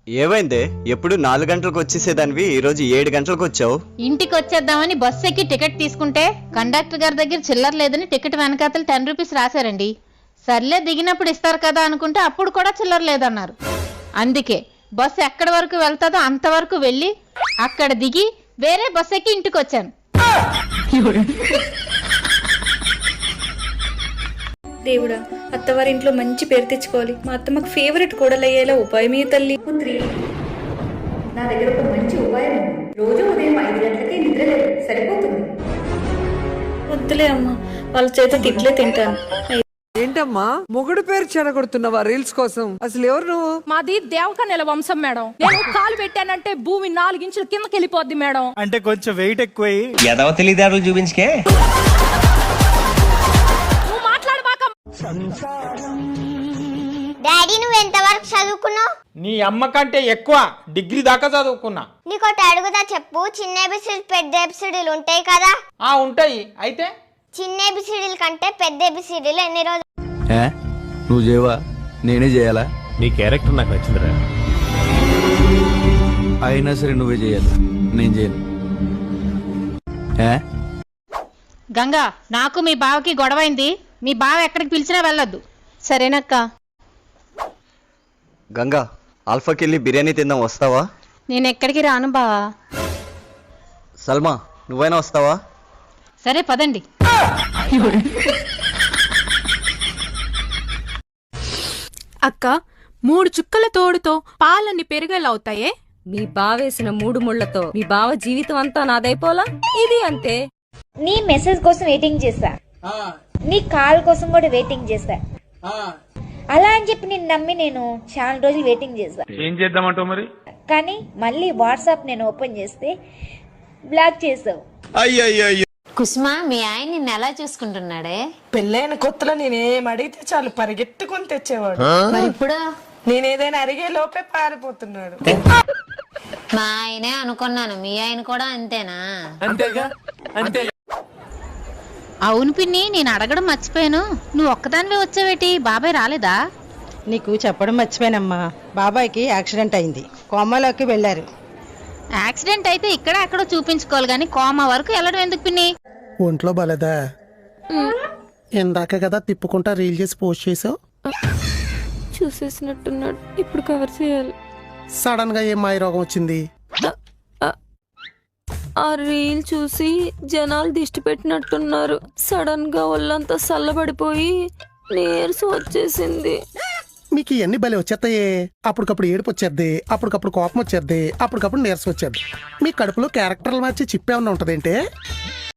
ఏమైందే? ఎప్పుడు 4 గంటలకు వచ్చేసేదానివి ఈరోజు 7 గంటలకు వచ్చావు. ఇంటికి వచ్చేద్దామని బస్సు ఎక్కి టికెట్ తీసుకుంటే కండక్టర్ గారి దగ్గర చిల్లర లేదని టికెట్ వెనకాతలు 10 రూపీస్ రాశారండి. సర్లే దిగినప్పుడు ఇస్తారు కదా అనుకుంటే అప్పుడు కూడా చిల్లర లేదన్నారు. అందుకే బస్సు ఎక్కడి వరకు వెళ్తాదో అంతవరకు వెళ్ళి అక్కడ దిగి వేరే బస్సు ఎక్కి ఇంటికి వచ్చాను. దేవుడా, అత్తవారింట్లో మంచి పేరు తెచ్చుకోవాలి. మా అత్తమ్మకు ఫేవరెట్ కోడలయ్యేలా ఉపాయం ఏ తల్లి? పుత్రి, నా దగ్గర ఒక మంచి ఉపాయం ఉంది. రోజు ఉదయం 5 గంటలకే నిద్రలేదు, సరిపోతుంది. వద్దులే అమ్మా, వాళ్ళ చేత తిట్లే తింటాను. ఏంటమ్మా మొగుడు పేరు చెడగొడుతున్నావా రీల్స్ కోసం? అసలు ఎవరు నువ్వు? మాది దేవకన్యల వంశం మేడం. నేను కాలు పెట్టానంటే భూమి 4 ఇంచుల కిందకి వెళ్ళిపోద్ది మేడం. అంటే కొంచెం వెయిట్ ఎక్కువై ఎదవ తెలివితేటలు చూపించుకే. నువ్వు మాట్లాడబాక. డాడీ నువ్వు ఎంతవరకు చదువుకున్నావు? నీ అమ్మ కంటే ఎక్కువ డిగ్రీ దాకా చదువుకున్నా. నీకోటి అడుగుదా చెప్పు. చిన్న ఎబిసిడీలు పెద్ద ఎబిసిడీలు ఉంటాయి కదా? ఉంటాయి. అయితే చిన్న ఎబిసిడీల కంటే పెద్ద ఎబిసిడీలు ఎన్ని రోజులు? నువ్వు చేయవా? నేనే చేయాలా? నీ క్యారెక్టర్ నాకు నచ్చిందిరా. అయినా సరే నువ్వే చేయాలి, నేను చేయను. గంగా, నాకు మీ బావకి గొడవైంది. మీ బావ ఎక్కడికి పిలిచినా వెళ్ళొద్దు, సరేనక్క? గంగా, ఆల్ఫాకి వెళ్ళి బిర్యానీ తిందాం, వస్తావా? నేను ఎక్కడికి రాను బావా. సల్మా, నువ్వైనా వస్తావా? సరే పదండి. అక్క, 3 చుక్కల తోడుతో పాలన్నీ పెరిగేలా అవుతాయే. మీ బావేసిన 3 ముళ్లతో మీ బావ జీవితం అంతా నాదైపోలా. ఇది అంతే. నీ మెసేజ్ కోసం వెయిటింగ్ చేశా, నీ కాల్ కోసం కూడా వెయిటింగ్ చేశా. అలా అని చెప్పి నేను నమ్మి నేను చాలా రోజులు వెయిటింగ్ చేశా. ఏం చేద్దామంటావు మరి? కానీ మళ్ళీ వాట్సాప్ నేను ఓపెన్ చేస్తే బ్లాక్ చేసావు. కుసుమ, మీ ఆయన నిన్ను ఎలా చూసుకుంటున్నాడే? పెళ్ళైన కొత్తలో నేనేం అడిగితే చాలు పరిగెత్తుకొని తెచ్చేవాడు. మరి ఇప్పుడు నేనేదైనా అడిగే లోపే పారిపోతున్నాడు. మా ఆయనే అనుకున్నాను, మీ ఆయన కూడా అంతేనా? అంతేగా, అంతే. అవును పిన్ని, నేను అడగడం మర్చిపోయాను. నువ్వు ఒక్కదానివే వచ్చావేటి? బాబాయ్ రాలేదా? నీకు చెప్పడం మర్చిపోయానమ్మా, బాబాయ్కి యాక్సిడెంట్ అయింది, కోమాలోకి వెళ్ళారు. యాక్సిడెంట్ అయితే ఇక్కడ ఎక్కడో చూపించుకోవాలి గానీ కోమా వరకు వెళ్ళడం ఎందుకు పిన్ని? ఒంట్లో బలదా? ఇందాక కదా తిప్పుకుంటా రీల్ చేసి పోస్ట్ చేసావు. చూసేసినట్టున్నాడు, ఇప్పుడు కవర్ చేయాలి. సడన్ గా ఏం మాయ రోగం వచ్చింది? ఆ రీల్ చూసి జనాలు దిష్టి పెట్టినట్టున్నారు. సడన్ గా ఒళ్ళంతా చల్లబడిపోయి నీరసం వచ్చేసింది. మీకు ఇవన్నీ భలే వచ్చేస్తాయే. అప్పటికప్పుడు ఏడుపు వచ్చేద్ది, అప్పటికప్పుడు కోపం వచ్చేద్ది, అప్పటికప్పుడు నీరసం వచ్చేద్ది. మీ కడుపులో క్యారెక్టర్లు మార్చి చిప్పేమన్నా ఉంటదేంటే?